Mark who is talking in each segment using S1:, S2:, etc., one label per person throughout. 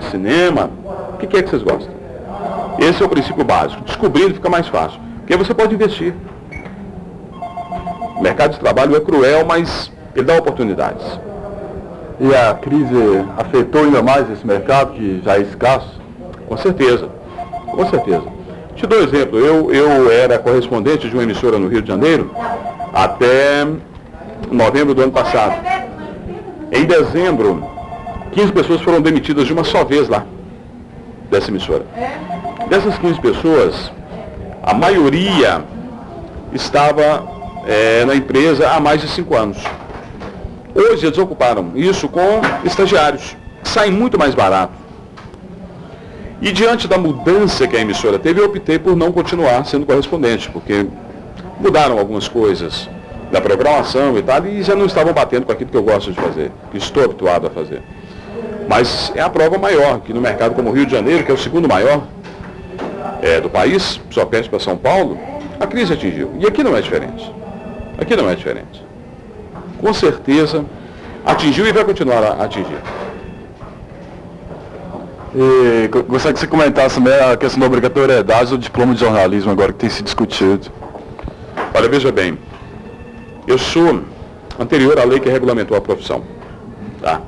S1: cinema, o que é que vocês gostam? Esse é o princípio básico. Descobrindo fica mais fácil, porque aí você pode investir. O mercado de trabalho é cruel, mas ele dá oportunidades.
S2: E a crise afetou ainda mais esse mercado, que já é escasso?
S1: Com certeza, com certeza. Te dou um exemplo, eu era correspondente de uma emissora no Rio de Janeiro até novembro do ano passado. Em dezembro, 15 pessoas foram demitidas de uma só vez lá, dessa emissora. Dessas 15 pessoas, a maioria estava na empresa há mais de 5 anos. Hoje eles ocuparam isso com estagiários, que saem muito mais barato. E diante da mudança que a emissora teve, eu optei por não continuar sendo correspondente, porque mudaram algumas coisas da programação e tal, e já não estavam batendo com aquilo que eu gosto de fazer, que estou habituado a fazer. Mas é a prova maior, que no mercado como o Rio de Janeiro, que é o segundo maior do país, só perde para São Paulo, a crise atingiu. E aqui não é diferente. Aqui não é diferente. Com certeza atingiu e vai continuar a atingir.
S2: E gostaria que você comentasse também a questão da obrigatoriedade do diploma de jornalismo agora que tem se discutido.
S1: Olha, veja bem, eu sou anterior à lei que regulamentou a profissão, tá?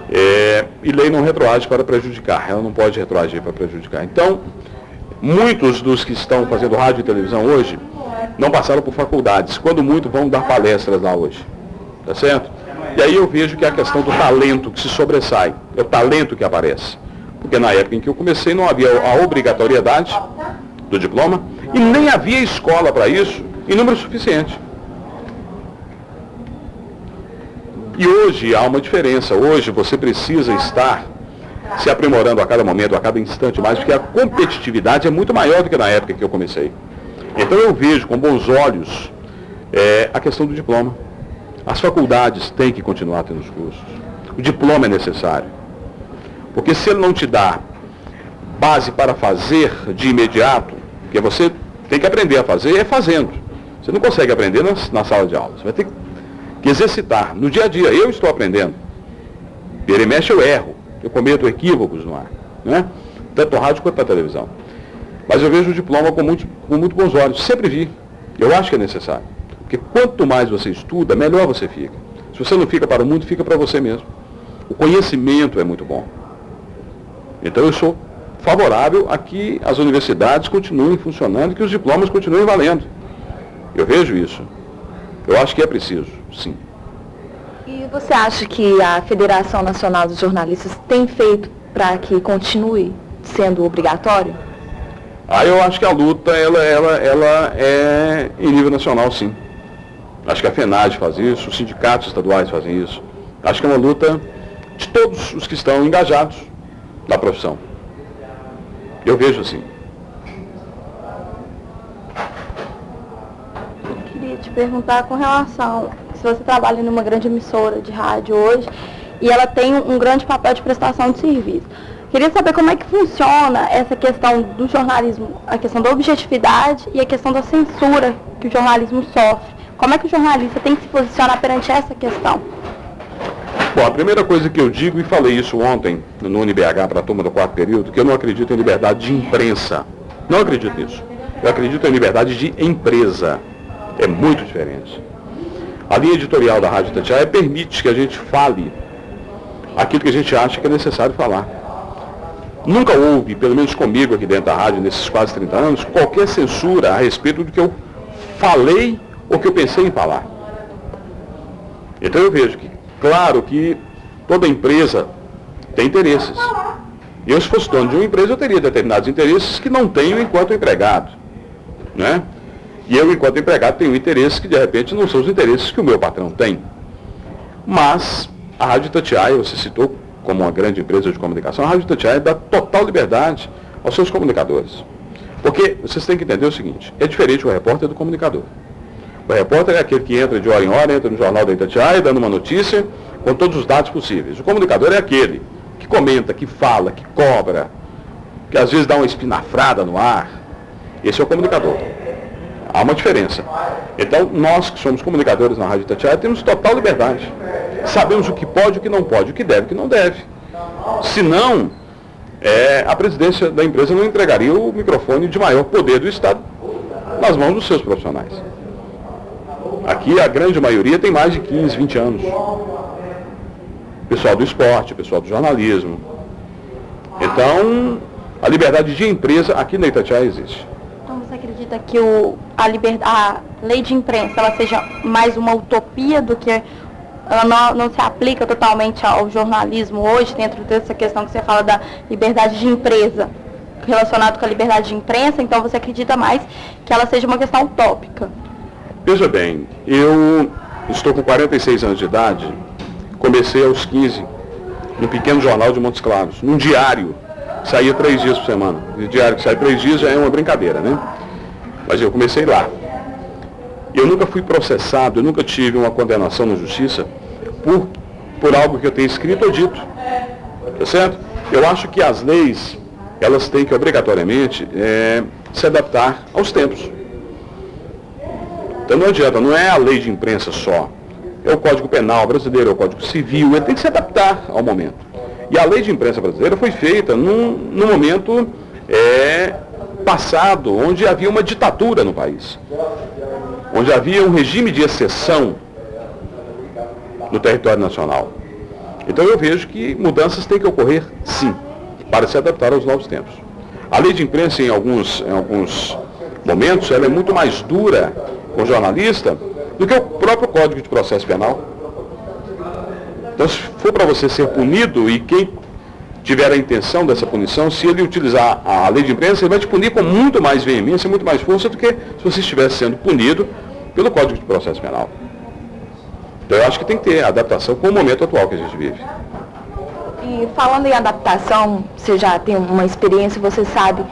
S1: E lei não retroage para prejudicar, ela não pode retroagir para prejudicar. Então, muitos dos que estão fazendo rádio e televisão hoje não passaram por faculdades, quando muito vão dar palestras lá hoje, tá certo? E aí eu vejo que é a questão do talento que se sobressai, é o talento que aparece. Porque na época em que eu comecei não havia a obrigatoriedade do diploma e nem havia escola para isso em número suficiente. E hoje há uma diferença, hoje você precisa estar se aprimorando a cada momento, a cada instante mais, porque a competitividade é muito maior do que na época que eu comecei. Então eu vejo com bons olhos a questão do diploma. As faculdades têm que continuar tendo os cursos. O diploma é necessário. Porque se ele não te dá base para fazer de imediato, porque você tem que aprender a fazer, é fazendo. Você não consegue aprender na sala de aula. Você vai ter que exercitar. No dia a dia, eu estou aprendendo. Vira e mexe eu erro. Eu cometo equívocos no ar. Né? Tanto no rádio quanto na televisão. Mas eu vejo o diploma com muito bons olhos. Sempre vi. Eu acho que é necessário. Porque quanto mais você estuda, melhor você fica. Se você não fica para o mundo, fica para você mesmo. O conhecimento é muito bom. Então eu sou favorável a que as universidades continuem funcionando e que os diplomas continuem valendo. Eu vejo isso. Eu acho que é preciso, sim.
S3: E você acha que a Federação Nacional dos Jornalistas tem feito para que continue sendo obrigatório?
S1: Eu acho que a luta ela é em nível nacional, sim. Acho que a FENAGE faz isso, os sindicatos estaduais fazem isso. Acho que é uma luta de todos os que estão engajados na profissão. Eu vejo assim.
S3: Eu queria te perguntar com relação, se você trabalha numa grande emissora de rádio hoje, e ela tem um grande papel de prestação de serviço. Queria saber como é que funciona essa questão do jornalismo, a questão da objetividade e a questão da censura que o jornalismo sofre. Como é que o jornalista tem que se posicionar perante essa questão?
S1: Bom, a primeira coisa que eu digo, e falei isso ontem no UniBH para a turma do 4º período, que eu não acredito em liberdade de imprensa. Não acredito nisso. Eu acredito em liberdade de empresa. É muito diferente. A linha editorial da Rádio Itatiaia permite que a gente fale aquilo que a gente acha que é necessário falar. Nunca houve, pelo menos comigo aqui dentro da rádio, nesses quase 30 anos, qualquer censura a respeito do que eu falei ou que eu pensei em falar. Então eu vejo que, claro que toda empresa tem interesses. Eu, se fosse dono de uma empresa, eu teria determinados interesses que não tenho enquanto empregado. Né? E eu, enquanto empregado, tenho interesses que, de repente, não são os interesses que o meu patrão tem. Mas a Rádio Itatiaia, você citou como uma grande empresa de comunicação, a Rádio Itatiaia dá total liberdade aos seus comunicadores. Porque vocês têm que entender o seguinte, é diferente o repórter do comunicador. O repórter é aquele que entra de hora em hora, entra no jornal da Itatiaia, dando uma notícia com todos os dados possíveis. O comunicador é aquele que comenta, que fala, que cobra, que às vezes dá uma espinafrada no ar. Esse é o comunicador. Há uma diferença. Então, nós que somos comunicadores na Rádio Itatiaia temos total liberdade. Sabemos o que pode e o que não pode, o que deve e o que não deve. Senão, a presidência da empresa não entregaria o microfone de maior poder do Estado nas mãos dos seus profissionais. Aqui a grande maioria tem mais de 15, 20 anos. Pessoal do esporte, pessoal do jornalismo. Então, a liberdade de empresa aqui na Itatiaia existe.
S3: Então você acredita que a lei de imprensa ela seja mais uma utopia do que ela não se aplica totalmente ao jornalismo hoje, dentro dessa questão que você fala da liberdade de empresa, relacionado com a liberdade de imprensa, então você acredita mais que ela seja uma questão utópica?
S1: Veja bem, eu estou com 46 anos de idade, comecei aos 15, num pequeno jornal de Montes Claros, num diário, que saía 3 dias por semana. O diário que sai 3 dias já é uma brincadeira, né? Mas eu comecei lá. Eu nunca fui processado, eu nunca tive uma condenação na justiça por algo que eu tenha escrito ou dito. Tá certo? Eu acho que as leis, elas têm que obrigatoriamente se adaptar aos tempos. Então não adianta, não é a lei de imprensa só. É o Código Penal brasileiro, é o Código Civil, ele tem que se adaptar ao momento. E a lei de imprensa brasileira foi feita num momento passado, onde havia uma ditadura no país. Onde havia um regime de exceção no território nacional. Então eu vejo que mudanças têm que ocorrer, sim, para se adaptar aos novos tempos. A lei de imprensa, em alguns momentos, ela é muito mais dura com o jornalista do que o próprio Código de Processo Penal. Então, se for para você ser punido, e quem tiver a intenção dessa punição, se ele utilizar a lei de imprensa, ele vai te punir com muito mais veemência, muito mais força do que se você estivesse sendo punido pelo Código de Processo Penal. Então eu acho que tem que ter adaptação com o momento atual que a gente vive.
S4: E falando em adaptação, você já tem uma experiência, você sabe,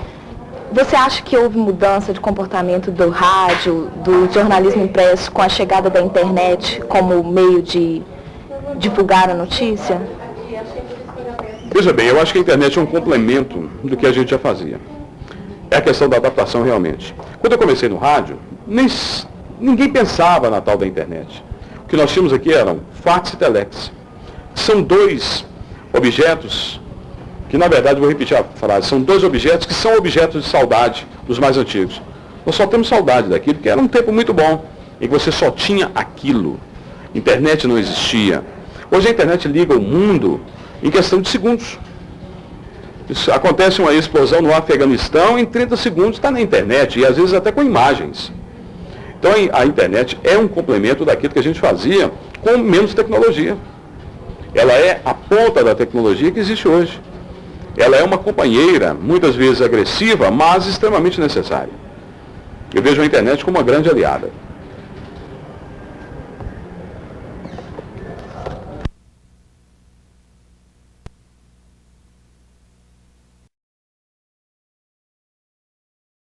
S4: você acha que houve mudança de comportamento do rádio, do jornalismo impresso com a chegada da internet como meio de divulgar a notícia?
S1: Veja bem, eu acho que a internet é um complemento do que a gente já fazia. É a questão da adaptação realmente. Quando eu comecei no rádio, ninguém pensava na tal da internet. O que nós tínhamos aqui eram fax e telex. São 2 objetos que, na verdade, vou repetir a frase, são 2 objetos que são objetos de saudade dos mais antigos. Nós só temos saudade daquilo, porque era um tempo muito bom, em que você só tinha aquilo. Internet não existia. Hoje a internet liga o mundo em questão de segundos. Acontece uma explosão no Afeganistão, em 30 segundos está na internet, e às vezes até com imagens. Então a internet é um complemento daquilo que a gente fazia com menos tecnologia. Ela é a ponta da tecnologia que existe hoje. Ela é uma companheira, muitas vezes agressiva, mas extremamente necessária. Eu vejo a internet como uma grande aliada.